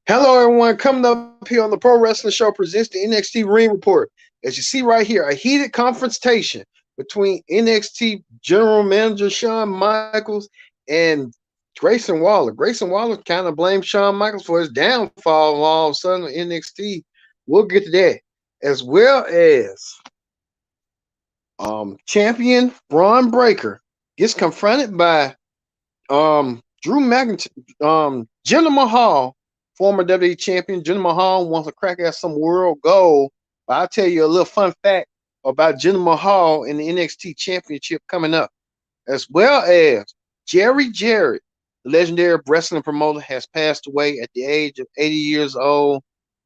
Hello, everyone. Coming up here on the Pro Wrestling Show presents the NXT Ring Report. As you see right here, a heated confrontation between NXT General Manager Shawn Michaels and Grayson Waller. Grayson Waller kind of blamed Shawn Michaels for his downfall all of a sudden in NXT. We'll get to that. As well as champion Braun Breaker gets confronted by Drew McIntyre, Jinder Mahal, former WWE champion. Jinder Mahal wants to crack at some world goal. But I'll tell you a little fun fact about Jinder Mahal and the NXT Championship coming up, as well as Jerry Jarrett, the legendary wrestling promoter, has passed away at the age of 80 years old.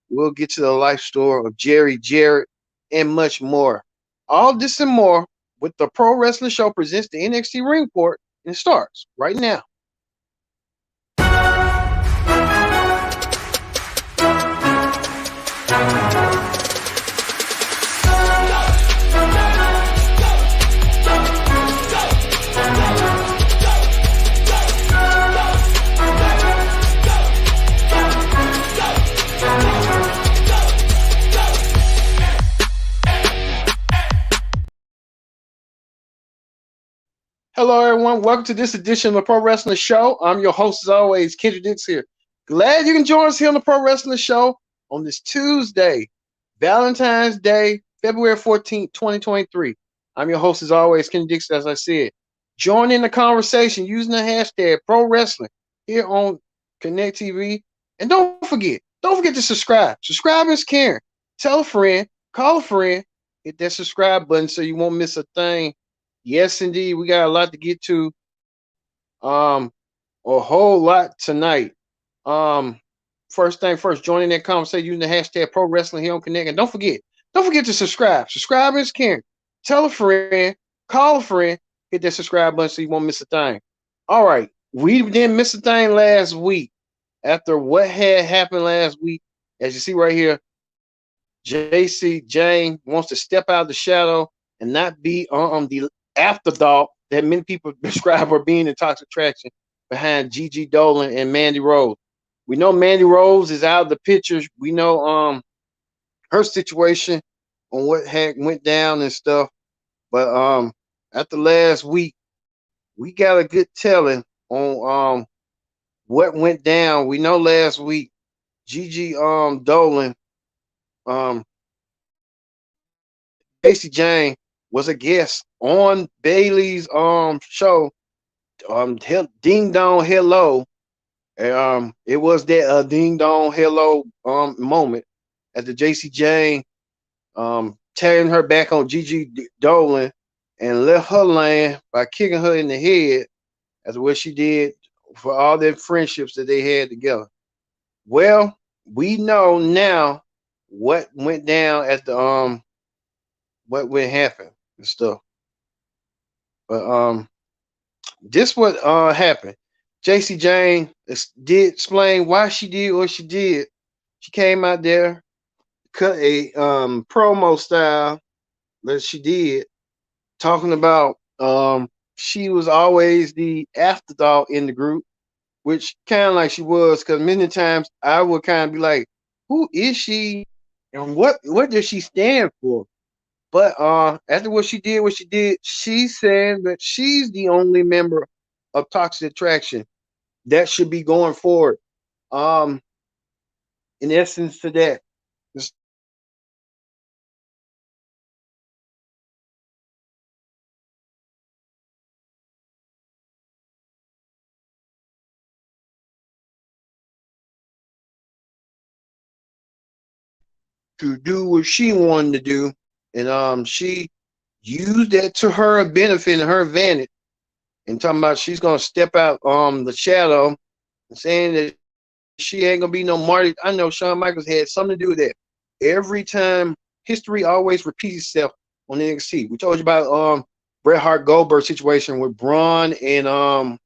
We'll get to the life story of Jerry Jarrett and much more. All this and more with the Pro Wrestling Show presents the NXT Ring Report, and it starts right now. Hello, everyone. Welcome to this edition of the Pro Wrestling Show. I'm your host, as always, Kendrick Dix here. Glad you can join us here on the Pro Wrestling Show on this Tuesday, Valentine's Day, February 14th, 2023. I'm your host, as always, Kendrick Dix, as I said. Join in the conversation using the hashtag Pro Wrestling here on Connect TV. And don't forget to subscribe. Subscribe is caring. Tell a friend, call a friend, hit that subscribe button so you won't miss a thing. Yes, indeed, we got a lot to get to. A whole lot tonight. Um, First thing first, joining that conversation using the hashtag Pro Wrestling here on Connect, and don't forget to subscribe. Subscribe is caring. Tell a friend, call a friend, hit that subscribe button so you won't miss a thing. All right, we didn't miss a thing last week. After what had happened last week, as you see right here, JC Jane wants to step out of the shadow and not be the afterthought that many people describe or being in Toxic Attraction behind Gigi Dolan and Mandy Rose. We know Mandy Rose is out of the pictures. We know her situation on what had went down and stuff. But after last week, we got a good telling on what went down. We know last week Gigi Dolan um Casey Jane was a guest on Bailey's show, Ding Dong Hello. It was that Ding Dong Hello moment at the JC Jane tearing her back on Gigi Dolan and left her land by kicking her in the head as what she did for all their friendships that they had together. Well, we know now what went down at the what went happen and stuff. But this what happened. JC Jane did explain why she did what she did. She came out there, cut a promo style that she did, talking about she was always the afterthought in the group, which kind of like she was, because many times I would kind of be like, who is she and what does she stand for? But after what she did, she's saying that she's the only member of Toxic Attraction that should be going forward. Um, in essence, to that, just to do what she wanted to do, and she used that to her benefit and her advantage. And talking about she's gonna step out the shadow, and saying that she ain't gonna be no Marty. I know Shawn Michaels had something to do with that. Every time history always repeats itself on NXT. We told you about Bret Hart Goldberg situation with Braun and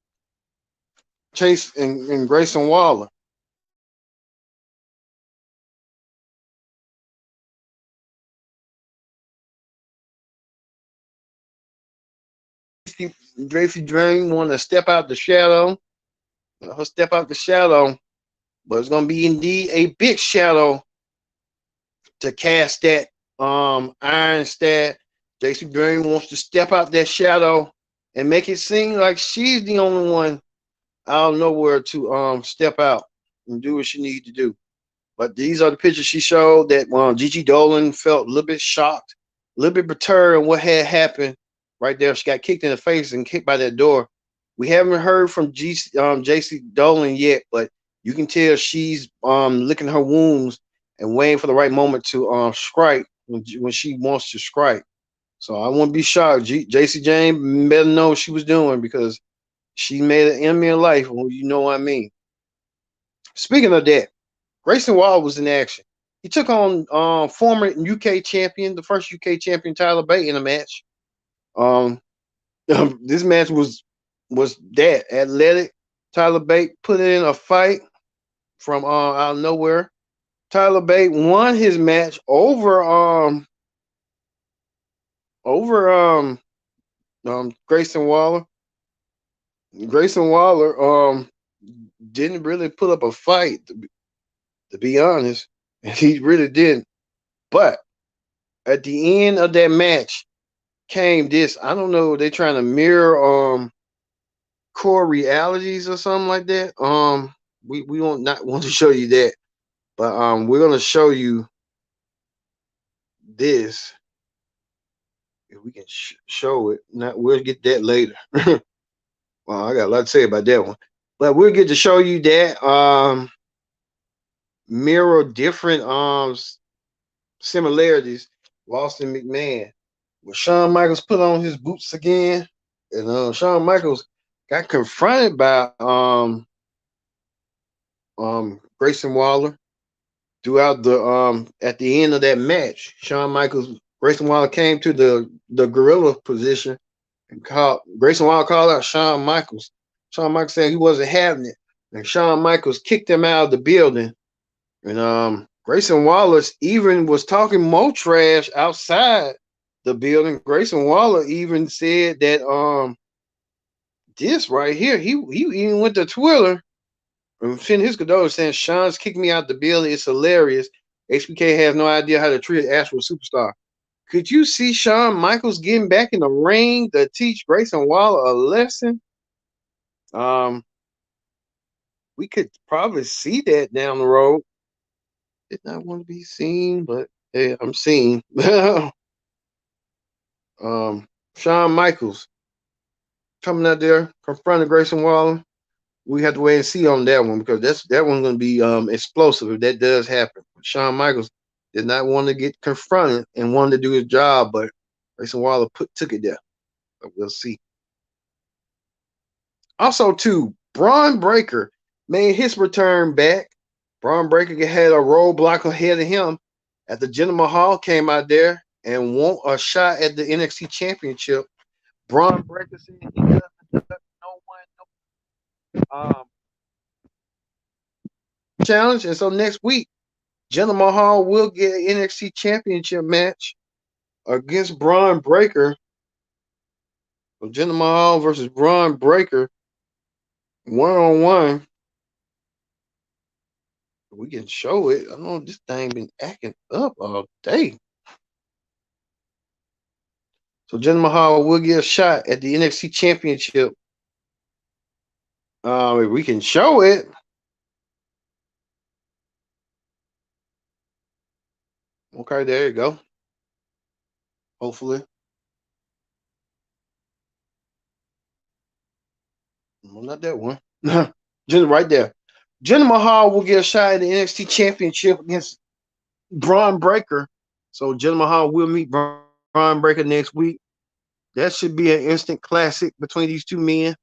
Chase and Grayson Waller. Gracie Drain wanted to step out the shadow. Her step out the shadow but it's gonna be indeed a big shadow to cast that iron stat. JC Green wants to step out that shadow and make it seem like she's the only one out of nowhere to step out and do what she needs to do. But these are the pictures she showed that Gigi Dolan felt a little bit shocked, a little bit perturbed in what had happened right there. She got kicked in the face and kicked by that door. We haven't heard from JC Dolan yet, but you can tell she's licking her wounds and waiting for the right moment to strike when she wants to strike. So I wouldn't be shocked. JC James better know what she was doing because she made an enemy of life. Well, you know what I mean. Speaking of that, Grayson Waller was in action. He took on former UK champion, the first UK champion Tyler Bate in a match. Um, this match was that athletic. Tyler Bate put in a fight from out of nowhere. Tyler Bate won his match over Grayson Waller. Grayson Waller didn't really put up a fight to be honest. He really didn't. But at the end of that match came this. I don't know. They're trying to mirror core realities or something like that. We won't not want to show you that, but we're gonna show you this if we can show it. Not we'll get that later. Well, I got a lot to say about that one, but we'll get to show you that mirror different similarities. Austin McMahon. When Shawn Michaels put on his boots again, and Shawn Michaels got confronted by Grayson Waller throughout the at the end of that match. Shawn Michaels, Grayson Waller came to the gorilla position and called Grayson Waller called out Shawn Michaels. Shawn Michaels said he wasn't having it, and Shawn Michaels kicked him out of the building. And Grayson Wallace even was talking more trash outside the building. Grayson Waller even said that this right here, he even went to Twitter and sent his condolences saying Shawn's kicked me out the building. It's hilarious. HBK has no idea how to treat an actual superstar. Could you see Shawn Michaels getting back in the ring to teach Grayson Waller a lesson? We could probably see that down the road. Did not want to be seen, but hey, I'm seen. Shawn Michaels coming out there confronting Grayson Waller. We have to wait and see on that one because that one's going to be explosive if that does happen. Shawn Michaels did not want to get confronted and wanted to do his job, but Grayson Waller took it there. But we'll see. Also, too, Braun Breaker made his return back. Braun Breaker had a roadblock ahead of him after Jinder Mahal came out there and won a shot at the NXT Championship. Braun Breaker said he doesn't no one challenge, and so next week, Jinder Mahal will get an NXT Championship match against Braun Breaker. So Jinder Mahal versus Braun Breaker, 1-on-1. We can show it. I know this thing been acting up all day. So Jinder Mahal will get a shot at the NXT Championship. If we can show it. Okay, there you go. Hopefully. Well, not that one. Jinder right there. Jinder Mahal will get a shot at the NXT Championship against Braun Breaker. So Jinder Mahal will meet Braun Breaker next week. That should be an instant classic between these two men.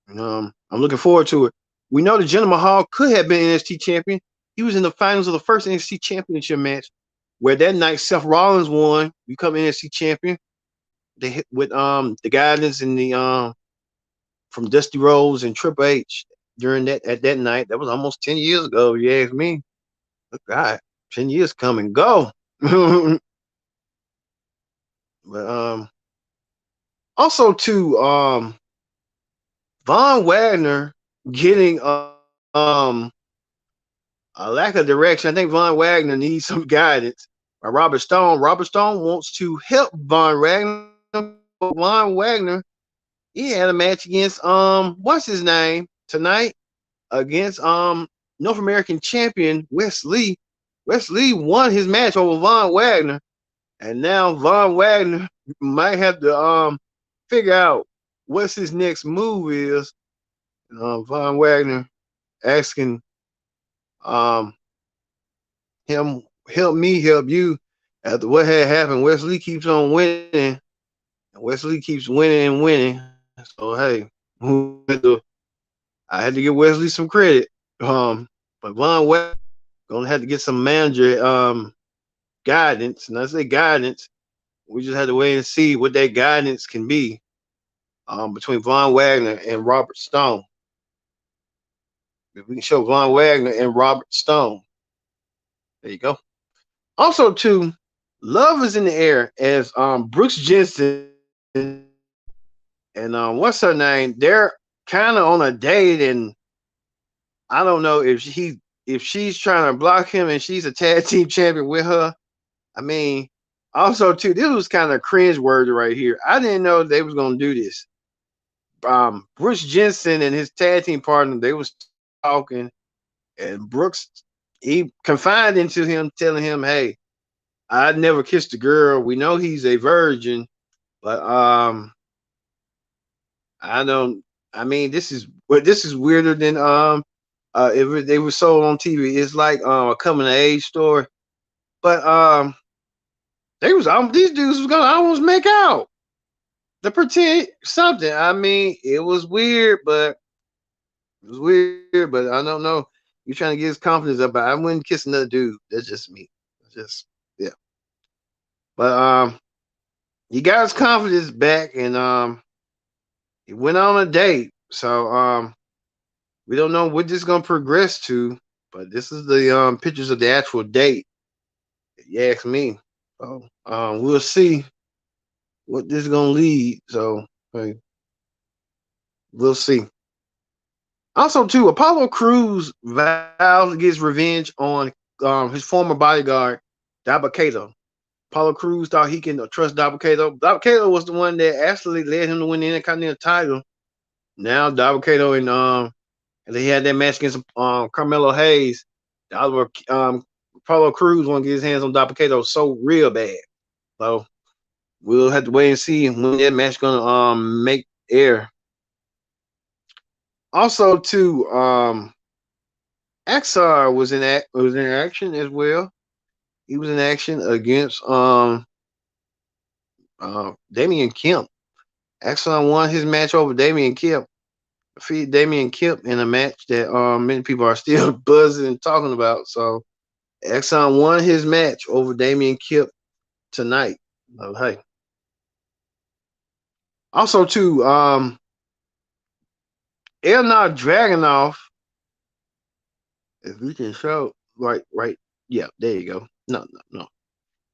I'm looking forward to it. We know that Jinder Mahal could have been NXT champion. He was in the finals of the first NXT championship match, where that night Seth Rollins won, become NXT champion. They hit with the guidance and the from Dusty Rhodes and Triple H during that night. That was almost 10 years ago, if you ask me. Look, God, 10 years come and go. But also too, Von Wagner getting a lack of direction. I think Von Wagner needs some guidance. By Robert Stone. Robert Stone wants to help Von Wagner. Von Wagner, he had a match against what's his name tonight against North American champion Wes Lee. Wes Lee won his match over Von Wagner, and now Von Wagner might have to figure out what's his next move is. Von Wagner asking him help me help you after what had happened. Wes Lee keeps on winning, and Wes Lee keeps winning and winning. So hey, I had to give Wes Lee some credit. But Von Wagner gonna have to get some manager guidance, and I say guidance. We just had to wait and see what that guidance can be between Von Wagner and Robert Stone. If we can show Von Wagner and Robert Stone, there you go. Also, too, love is in the air as Brooks Jensen and what's her name? They're kind of on a date, and I don't know if she's trying to block him and she's a tag team champion with her. I mean, also too, this was kind of cringe-worthy right here. I didn't know they was gonna do this. Brooks Jensen and his tag team partner, they was talking, and Brooks, he confided into him, telling him, "Hey, I never kissed a girl. We know he's a virgin, but I don't. I mean, this is weirder than if they were sold on TV. It's like a coming of age story, but they was these dudes was gonna almost make out to pretend something. I mean, it was weird, but I don't know. You're trying to get his confidence up, but I wouldn't kiss another dude. That's just me. Just yeah. But he got his confidence back, and he went on a date. So we don't know what this is gonna progress to, but this is the pictures of the actual date. If you ask me. So we'll see what this is gonna lead. So hey, we'll see. Also, too, Apollo Crews vows to get his revenge on his former bodyguard, Dabba-Kato. Apollo Crews thought he can trust Dabba-Kato. Dabba-Kato was the one that actually led him to win the Intercontinental title. Now Dabba-Kato and they had that match against Carmelo Hayes. Apollo Crews want to get his hands on Dabba-Kato so real bad. So we'll have to wait and see when that match gonna make air. Also, too, Axar was in action as well. He was in action against Damian Kemp. Axar won his match over Damian Kemp. Defeated Damian Kemp in a match that many people are still buzzing and talking about. So Axar won his match over Damian Kemp tonight. Oh, hey. Also, too, Elnar Dragunov, if we can show right, yeah, there you go. No.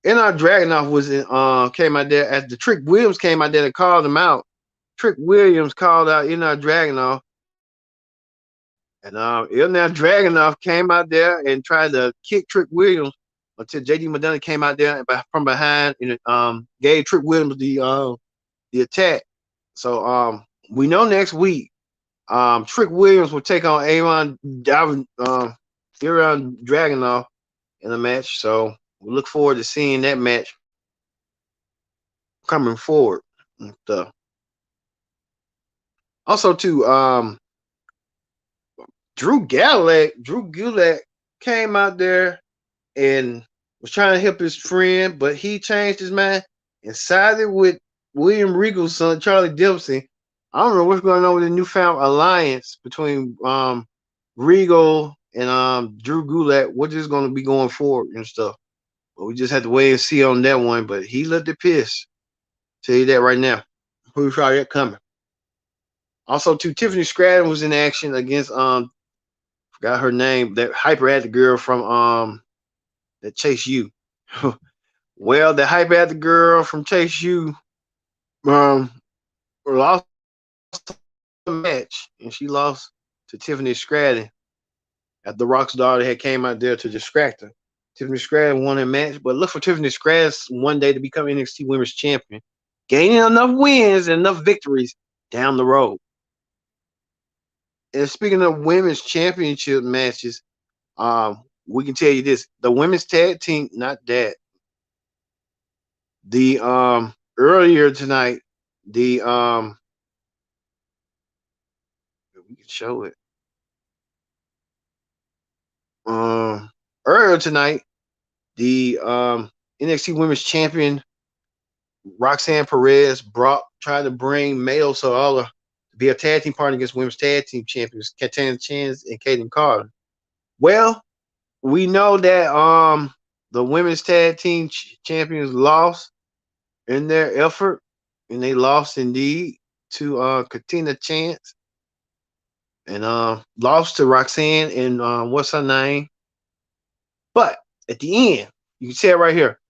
Elnar Dragunov was in came out there as the Trick Williams came out there to call them out. Trick Williams called out Elnar Dragunov, and Elnar Dragunov came out there and tried to kick Trick Williams until JD Madonna came out there from behind and gave Trick Williams the attack. So we know next week Trick Williams will take on Aaron Dragunov in a match. So we look forward to seeing that match coming forward. Also, too, Drew Gulak came out there and was trying to help his friend, but he changed his mind and sided with William Regal's son, Charlie Dempsey. I don't know what's going on with the newfound alliance between Regal and Drew Gulak. What is going to be going forward and stuff. But we just have to wait and see on that one. But he looked at piss. Tell you that right now. Who saw that coming? Also, too, Tiffany Stratton was in action against forgot her name, that hyperactive girl from that Chase U. Well, the hyperactive girl from Chase U lost the match, and she lost to Tiffany Stratton. After Rock's daughter had came out there to distract her. Tiffany Stratton won her match, but look for Tiffany Stratton one day to become NXT Women's Champion, gaining enough wins and enough victories down the road. And speaking of women's championship matches, we can tell you this: the women's tag team, not that the earlier tonight, the we can show it. Um, Earlier tonight, the NXT Women's Champion Roxanne Perez tried to bring Mayo Sawala to be a tag team partner against women's tag team champions Katana Chance and Kaden Carter. Well, we know that the women's tag team champions lost in their effort, and they lost indeed to Katina Chance and lost to Roxanne and what's her name. But at the end, you can see it right here.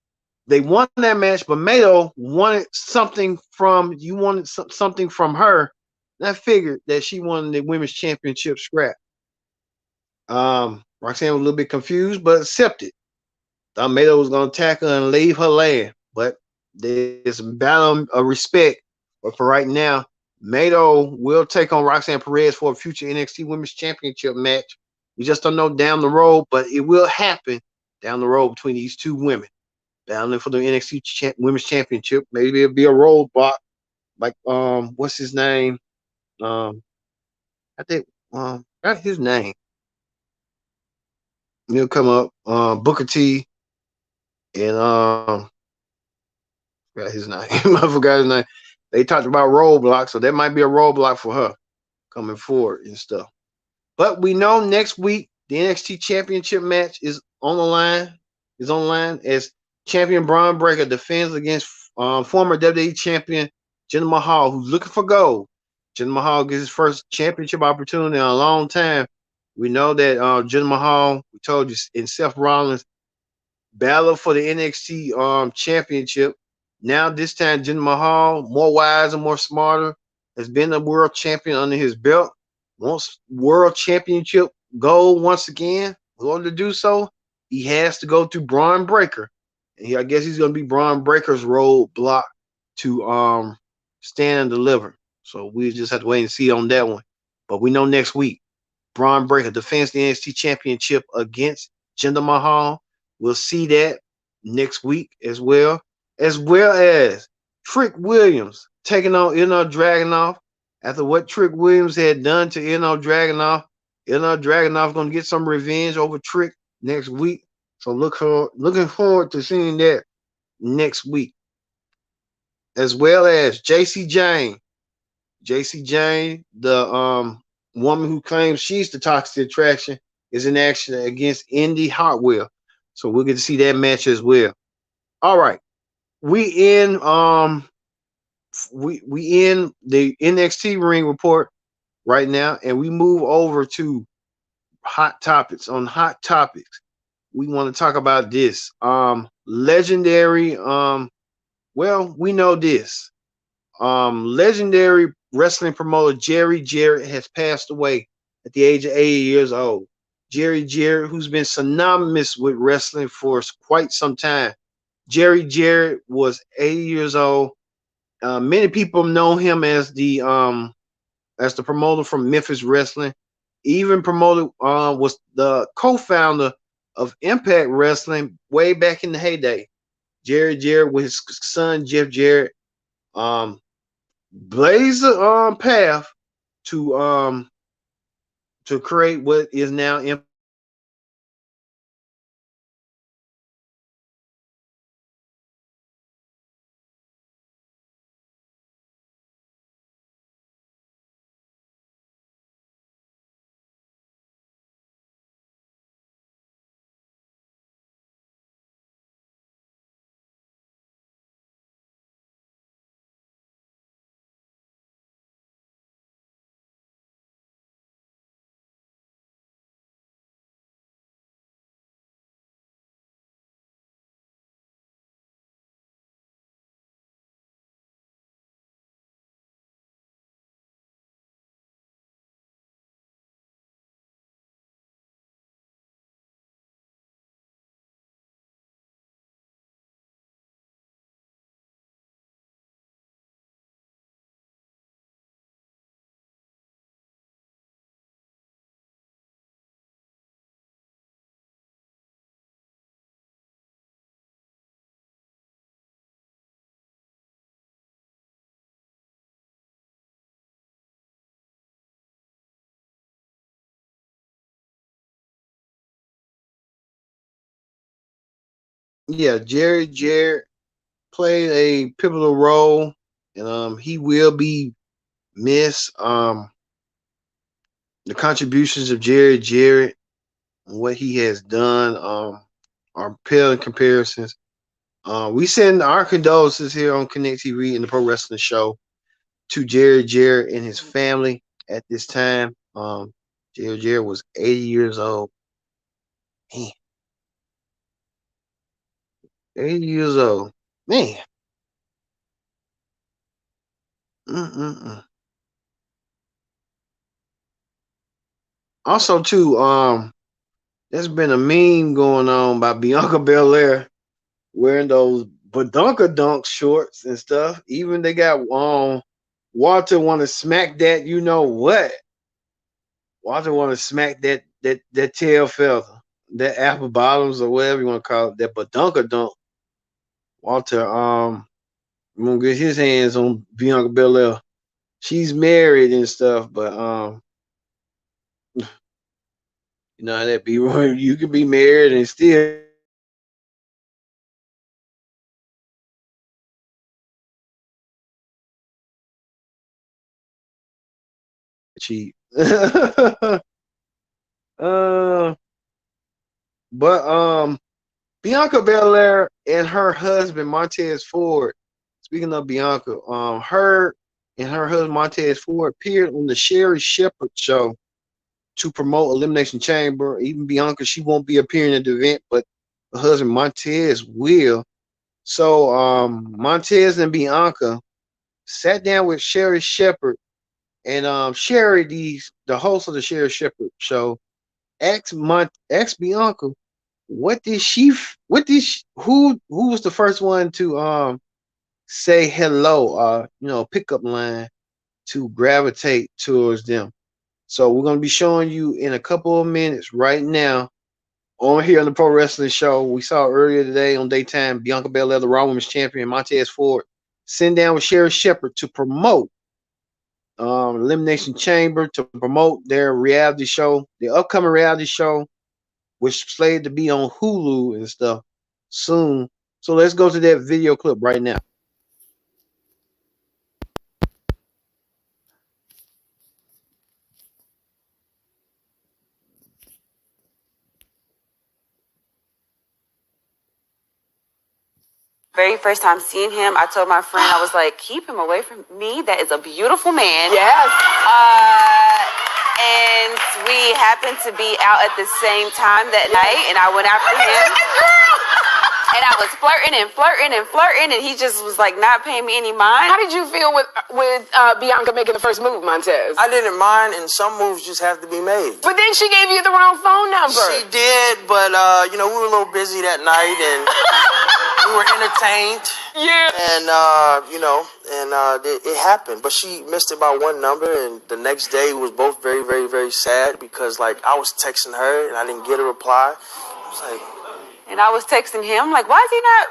They won that match, but Mayo wanted something from something from her. And I figured that she won the women's championship scrap. Roxanne was a little bit confused, but accepted. Thought Mayo was gonna attack her and leave her land, but there's a battle of respect. But for right now, Mayo will take on Roxanne Perez for a future NXT Women's Championship match. We just don't know down the road, but it will happen down the road between these two women. Battling for the NXT Women's Championship. Maybe it'll be a roadblock like what's his name? I think got his name. He'll come up. Booker T and got his name. I forgot his name. They talked about roadblocks, so that might be a roadblock for her coming forward and stuff. But we know next week the NXT Championship match is on the line. Is on the line as champion Braun Breaker defends against former WWE champion Jinder Mahal, who's looking for gold. Jinder Mahal gets his first championship opportunity in a long time. We know that Jinder Mahal, we told you, and Seth Rollins battle for the NXT championship. Now this time Jinder Mahal, more wise and more smarter, has been a world champion under his belt. Wants world championship gold once again. In order to do so, he has to go through Braun Breaker. And I guess he's gonna be Braun Breaker's roadblock to stand and deliver. So we just have to wait and see on that one. But we know next week, Braun Breaker defends the NXT championship against Jinder Mahal. We'll see that next week as well as Trick Williams taking on Ilya Dragunov. After what Trick Williams had done to Ilya Dragunov, Ilya Dragunov going to get some revenge over Trick next week. So looking forward to seeing that next week. As well as JC Jane. JC Jane, the woman who claims she's the toxic attraction, is in action against Indy Hartwell. So we'll get to see that match as well. All right. We in we in the NXT ring report right now, and we move over to hot topics. On hot topics, we want to talk about this. Legendary well, we know this. Legendary wrestling promoter Jerry Jarrett has passed away at the age of 80 years old. Jerry Jarrett, who's been synonymous with wrestling for quite some time. Jerry Jarrett was 80 years old. Many people know him as the promoter from Memphis Wrestling. Even promoted was the co-founder of Impact Wrestling way back in the heyday. Jerry Jarrett with his son Jeff Jarrett blazed the path to create what is now Impact. Yeah, Jerry Jarrett played a pivotal role, and he will be missed. The contributions of Jerry Jarrett and what he has done are pale in comparisons. We send our condolences here on Connect TV and the Pro Wrestling Show to Jerry Jarrett and his family at this time. Jerry Jarrett was 80 years old. Man, 80 years old. Man. Mm-mm-mm. Also, too, there's been a meme going on by Bianca Belair wearing those Badunka Dunk shorts and stuff. Even they got Walter want to smack that. You know what? Walter want to smack that tail feather, that apple bottoms or whatever you want to call it, that Badunka Dunk. Walter gonna get his hands on Bianca Belair. She's married and stuff, but you know how that be. You could be married and still cheat. uh, but Bianca Belair and her husband Montez Ford. Speaking of Bianca, her and her husband Montez Ford appeared on the Sherri Shepherd show to promote Elimination Chamber. Even Bianca, she won't be appearing at the event, but her husband Montez will. So Montez and Bianca sat down with Sherri Shepherd, and Sherri, the host of the Sherri Shepherd show, asked Bianca, who was the first one to say hello, pickup line to gravitate towards them. So we're gonna be showing you in a couple of minutes right now on here on the Pro Wrestling Show. We saw earlier today on daytime Bianca Belair, the Raw Women's Champion, Montez Ford, sitting down with Sherri Shepherd to promote Elimination Chamber, to promote their reality show, the upcoming reality show, which is slated to be on Hulu and stuff soon. So let's go to that video clip right now. Very first time seeing him, I told my friend, I was like, keep him away from me. That is a beautiful man. Yes. And we happened to be out at the same time that night, and I went after him. And I was flirting and flirting and flirting, and he just was like not paying me any mind. How did you feel with Bianca making the first move, Montez? I didn't mind, and some moves just have to be made. But then she gave you the wrong phone number. She did, but we were a little busy that night, and we were entertained. Yeah. And it happened, but she missed it by one number, and the next day we was both very, very, very sad because I was texting her and I didn't get a reply. I was like. And I was texting him, like, why is he not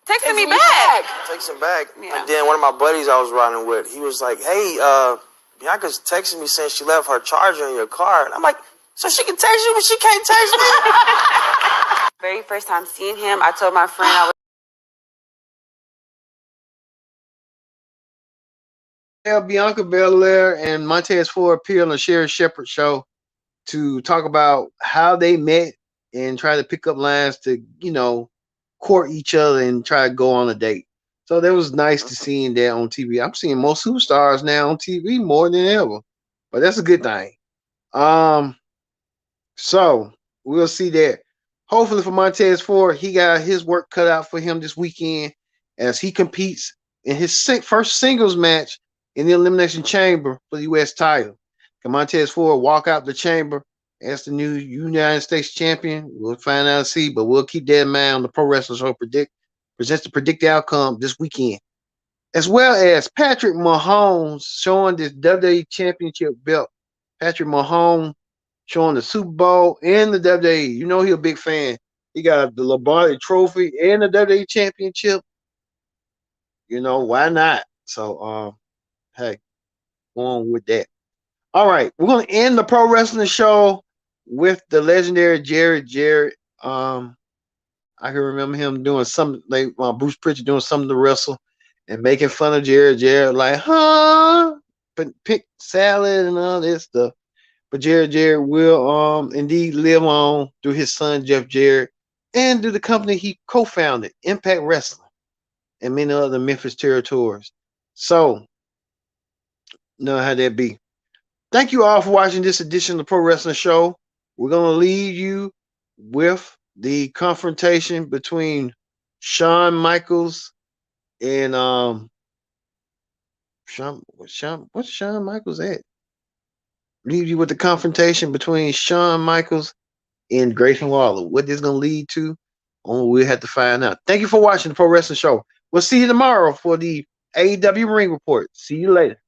texting me back? Texting back. Yeah. And then one of my buddies I was riding with, he was like, hey, Bianca's texting me saying she left her charger in your car. And I'm like, so she can text you, but she can't text me? Very first time seeing him, I told my friend, I was Bianca Belair and Montez Ford appeared on the Sherri Shepherd show to talk about how they met and try to pick up lines to, court each other and try to go on a date. So that was nice to seeing that on TV. I'm seeing most superstars now on TV more than ever, but that's a good thing. So we'll see that. Hopefully for Montez Ford, he got his work cut out for him this weekend as he competes in his first singles match in the Elimination Chamber for the U.S. title. Can Montez Ford walk out the chamber as the new United States champion? We'll find out and see, but we'll keep that in mind on the Pro Wrestling Show presents the predicted outcome this weekend. As well as Patrick Mahomes showing this WWE Championship belt. Patrick Mahomes showing the Super Bowl and the WWE. You know he's a big fan. He got the Lombardi Trophy and the WWE Championship. Why not? So, hey, go on with that. All right, we're going to end the Pro Wrestling Show with the legendary Jerry Jarrett I can remember him doing something like Bruce Pritchard doing something to wrestle and making fun of Jared. Jared like, huh? Pick salad and all this stuff. But Jared will indeed live on through his son Jeff Jarrett and through the company he co-founded, Impact Wrestling, and many other Memphis territories. So, know how that be. Thank you all for watching this edition of the Pro Wrestling Show. We're gonna leave you with the confrontation between Shawn Michaels and what's Shawn Michaels at? Leave you with the confrontation between Shawn Michaels and Grayson Waller. What this gonna lead to? We'll have to find out. Thank you for watching the Pro Wrestling Show. We'll see you tomorrow for the AEW Ring Report. See you later.